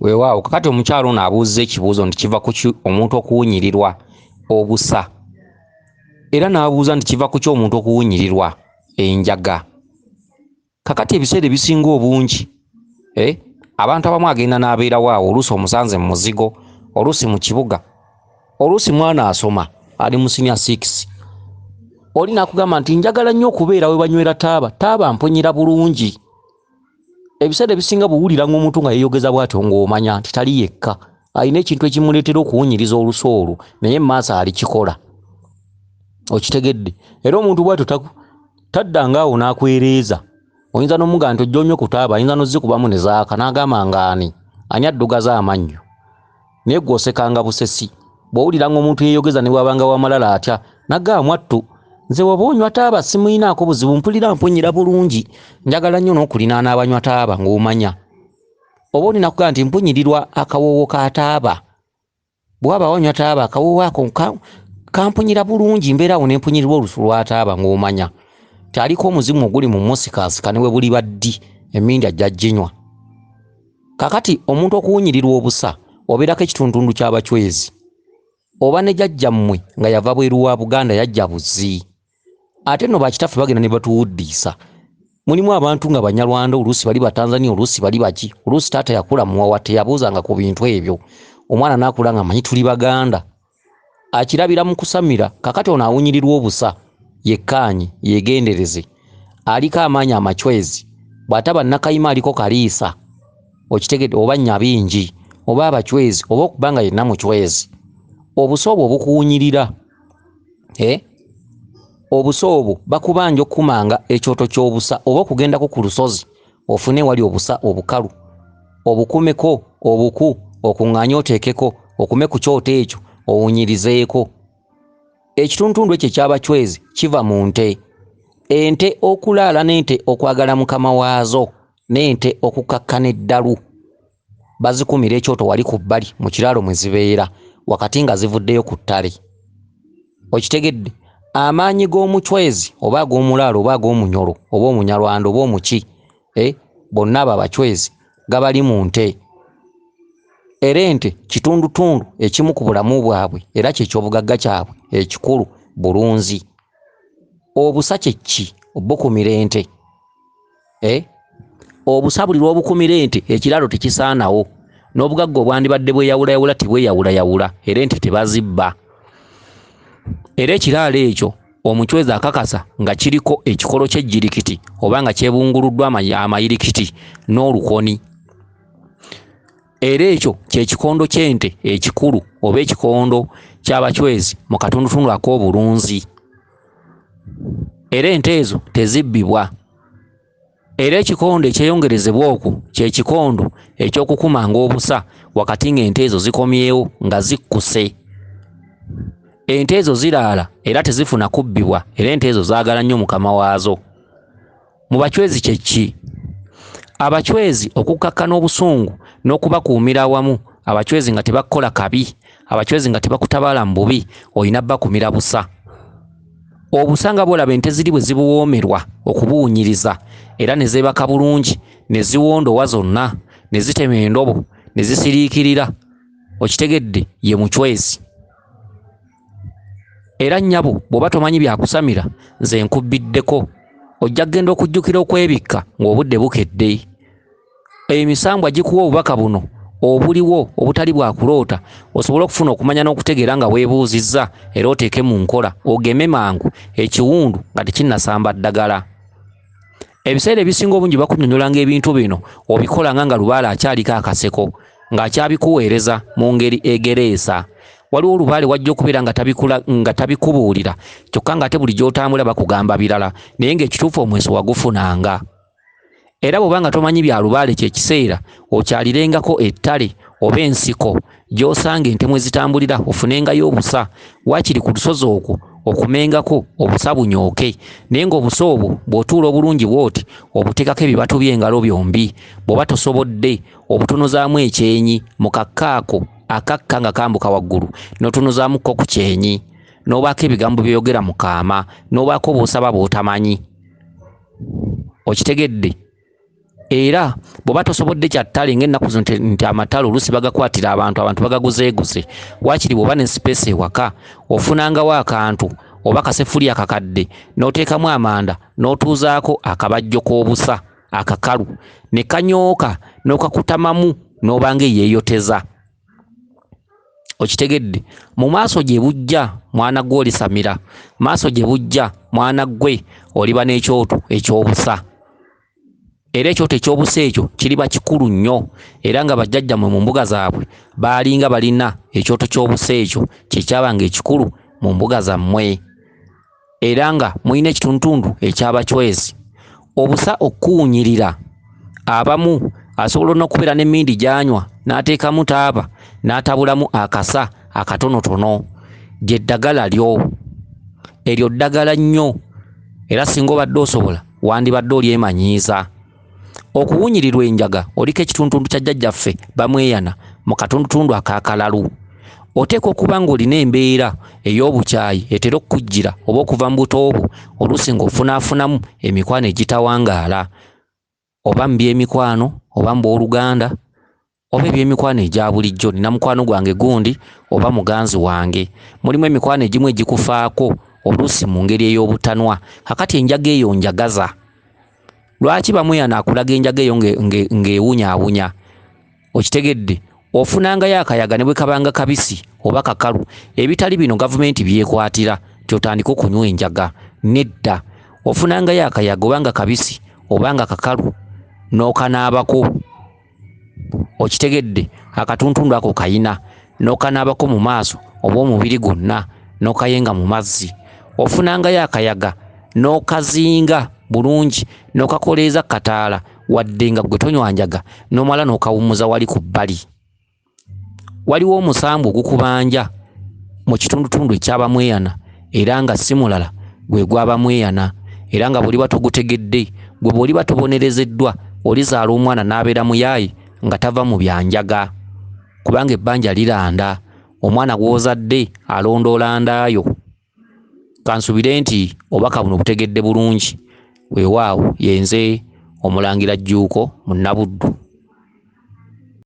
Weewaawo kakati omukyalo ono abuuzza ekibuuzo nti kiva ku ki omuntu okuwunyirirwa obusa, era n'abuuza nti kiva ku ki omuntu okuwunyirirwa enjaga. Kakati ebiseera ebisinga obungi abantu abamu agenda n'abeerawo awo, oluusi omusanze mu muzigo, oluusi mu kibuga, oluusi mwana asoma ali mu senior 6, oli nakugamba nti njagala nnyo okubeera we banywera taaba mponyera bulungi. Ebiseera ebisinga buwulira ng'omuntu nga yeeyogeza bw'atyo ng'omanya nti tali yekka, alina ekintu ekimuleetera okuwunyiriza olusu olwo, naye maaso alikikola. Okitegedde? Era omuntu bw'atyo taddanga awo n'akwereeza. Oyinza n'omugamba nti ojja onnyo okutaaba, ayinza n'ozzikubamu ne zaaka n'agamba ng'ani addugaza amannyo, naye gw'osekanga busesi. Bw'owulira ng'omuntu yeeyogeza ne bw'abanga w'amalala atya n'agamba mwattu, nze waba onywa taaba simuyinaako buzibu, mpulira mponyera bulungi, njagala nnyo n'okulinaana abanywa taaba ng'omanya. Oba olina kugamba nti mpunyirirwa akawoowo ka taaba, bw'aba wanywa taaba akawoowo ako kamponyera bulungi, mbeerawo ne mpunyirirwa olusu lwa taaba ng'omanya aliko omuzimu oguli mu musikaasika ne bwe buli baddi emmindi ajja ginywa. Kakati omuntu okuwunyirirwa obusa obeerako ekitundutundu ky'abachwezi, oba ne jjajjammwe nga yava bweru wa Buganda yajja Buzzi, ate nno bakitaffe bagenda ne batuwuddiisa. Mulimu abantu nga Banyarwanda, oluusi bali Batanzania, oluusi bali baki, oluusi taata yakula muwawa teyabuuzanga ku bintu ebyo, omwana n'akula nga manyi tuli Baganda, akirabira mu kusamira. Kakati ono awunyirirwa obusa yekkaanye yegendereze, aliko amaanyi amachwezi, bw'ataba Nakayima aliko Kaliisa, okitegedde, oba Nyabingi oba abachwezi oba okubanga yenna muchwezi. Obusa obwo bukuwunyirira, obusa obwo bakubanja okkumanga ekyoto ky'obusa, oba okugendako ku lusozi ofune wali obusa obukalu, obukumeko obuku, okuŋŋaanye oteekeko, okume ku kyoto ekyo owunyirizeeko. Ekitundutundu ekyo eky'abachwezi kiva mu nte. Ente okulaala n'ente okwagala mukama waazo, n'ente okukakkana eddalu, bazikumira ekyoto wali ku bbali mu kiraalo mwe zibeera, wakati nga zivuddeyo ku ttale. Okitegedde? Amaanyi g'omuchwezi oba ag'omulaalo oba ag'omunyolo oba omunyarwanda oba omuki, bonna abo abachwezi gabali mu nte. Era ente kitundutundu ekimu ku bulamu bwabwe, era kyekyobugagga kyabwe ekikulu bulunzi. Obusa kye ki? Obukumira ente. Obusa buli lw'obukumira ente ekiraalo tekisaanawo, n'obugagga obwandibadde bweyawulayawula tibweyawulayawula, era ente tebazibba. Era ekiraalo ekyo omuchwezi akakasa nga kiriko ekikolo ky'ejjirikiti oba nga kyebunguluddwa amayirikiti n'olukoni. Era ekyo kyekikondo ky'ente ekikulu oba ekikondo ky'abachwezi mu katundutundu ak'obulunzi. Era ente ezo tezibbibwa. Era ekikondo ekyeyongerezebwa okwo kyekikondo eky'okukumanga obusa wakati ng'ente ezo zikomyewo nga zikkuse. Ente ezo ziraala era tezifuna kubbibwa, era ente ezo zaagala nnyo mukama waazo. Mu bachwezi kye ki? Abachwezi okukkakkana obusungu n'okubakuumira awamu, abachwezi nga tebakola kabi, abachwezi nga tebakutabaala mu bubi, olina bakumira busa. Obusa nga bw'olaba ente ziri bwe zibuwoomerwa okubuwunyiriza, era ne zeebaka bulungi, ne ziwondowa zonna, ne zitema endobo, ne zisiriikirira, okitegedde, ye muchwezi. Era nnyabo bw'oba tomanyi byakusamira, nze nkubbiddeko, ojja kgenda okujjukira okwebikka ng'obudde bukedde. Emisambwa gikuwa obubaka buno obuliwo obutali bwa kuloota, osobole okufuna okumanya n'okutegeera nga weebuuzizza, era oteeke mu nkola, ogeme mangu ekiwundu nga tekinnasamba ddagala. Ebiseera ebisinga obungi bakunnyonnyolanga ebintu bino obikolanga nga lubaale akyaliko akaseko, ng'akyabikuweereza mu ngeri egereesa. Waliwo olubaale wajja okubeera nga tabikubuulira, kyokka ng'ate buli gy'otambula bakugamba birala, naye ng'ekituufu omweso wagufunanga. Era bw'oba nga tomanyi bya lubaale kyekiseera okyalirengako ettale oba ensiko gy'osanga ente mwe zitambulira ofunengayo obusa, waakiri ku lusozi okwo okumengako obusa bunyooke. Naye ng'obusa obwo bw'otuula obulungi bw'oti obuteekako ebibatu by'engalo byombi, bw'oba tosobodde obutunuzaamu ekyenyi mu kakkaako akakka nga kambuka waggulu, n'otunuzaamuko ku kyenyi, n'obaako ebigambo by'oyogera mu kaama, n'obaako bw'osaba bw'otamanyi. Okitegedde? era bw'oba tosobodde kyattale ng'ennaku zino nti amatale oluusi bagakwatira abantu bagaguzeeguze, waakiri bw'oba ne sipeesi ewaka ofunangawo akantu oba kasefuli akakadde n'oteekamu amanda n'otuuzaako akabajjo k'obusa akakalu ne kanyooka n'okakutamamu n'obanga eyeeyoteza. Okitegedde? Mu maaso gye bujja mwana gwe olisamira, maaso gye bujja mwana gwe oliba n'ekyoto eky'obusa. Era ekyoto eky'obusa ekyo kiriba kikulu nnyo, era nga bajjajjammwe mu mbuga zaabwe baalinga balina ekyoto ky'obusa ekyo kyekyabanga ekikulu mu mbuga zammwe, era nga mulina ekitundutundu eky'abachwezi. Obusa okuwunyirira, abamu asobola n'okubeera n'emmindi gy'anywa n'ateekamu taaba n'atabulamu akasa akatonotono, gye ddagala lyo. Eryo ddagala nnyo, era singa obadde osobola wandibadde olyemanyiiza. Okuwunyirirwa enjaga oliko ekitundutundu kya jjajjaffe bamweyana mu katundutundu akakalalu. Oteekwa okuba ng'olina embeera ey'obukyayi etera okukujjira oba okuva mu buto bwo oluusi ng'ofunaafunamu emikwano egitawangaala, oba mu by'emikwano oba mu booluganda oba eby'emikwano egya bulijjo. Nina mukwano gwange gundi oba muganzi wange, mulimu emikwano egimu egikufaako oluusi mu ngeri ey'obutanwa. Kakati enjaga eyo njagaza. Lwaki bamweyana akulaga enjaga eyo ng'ewunyaawunya? Okitegedde? Ofunangayo akayaga ne bwe kabanga kabisi oba kakalu, ebitali bino gavumenti byekwatira kyotandika okunywa enjaga. Nedda, ofunangayo akayaga obanga kabisi obanga kakalu n'okanaabako. Okitegedde? Akatuntundu ako kayina n'okanaabako mu maaso oba omubiri gwonna n'okayenga mu mazzi. Ofunangayo akayaga n'okazinga bulungi n'okakoleeza kataala, wadde nga gwe tonywa njaga, n'omala n'okawummuza wali ku bbali. Waliwo omusambu ogukubanja mu kitundutundu eky'abamweyana, era nga si mulala gwe gw'abamweyana, era nga bw'oliba togutegedde, gwe bw'oliba tobonerezeddwa olizaala omwana n'abeera muyaayi nga tava mu byanjaga, kubanga ebbanja liranda. Omwana gw'ozadde alondoola ndaayo. Kansubire nti obubaka buno butegedde bulungi. Weewaawo, yenze Omulangira Jjuuko Munnabuddu.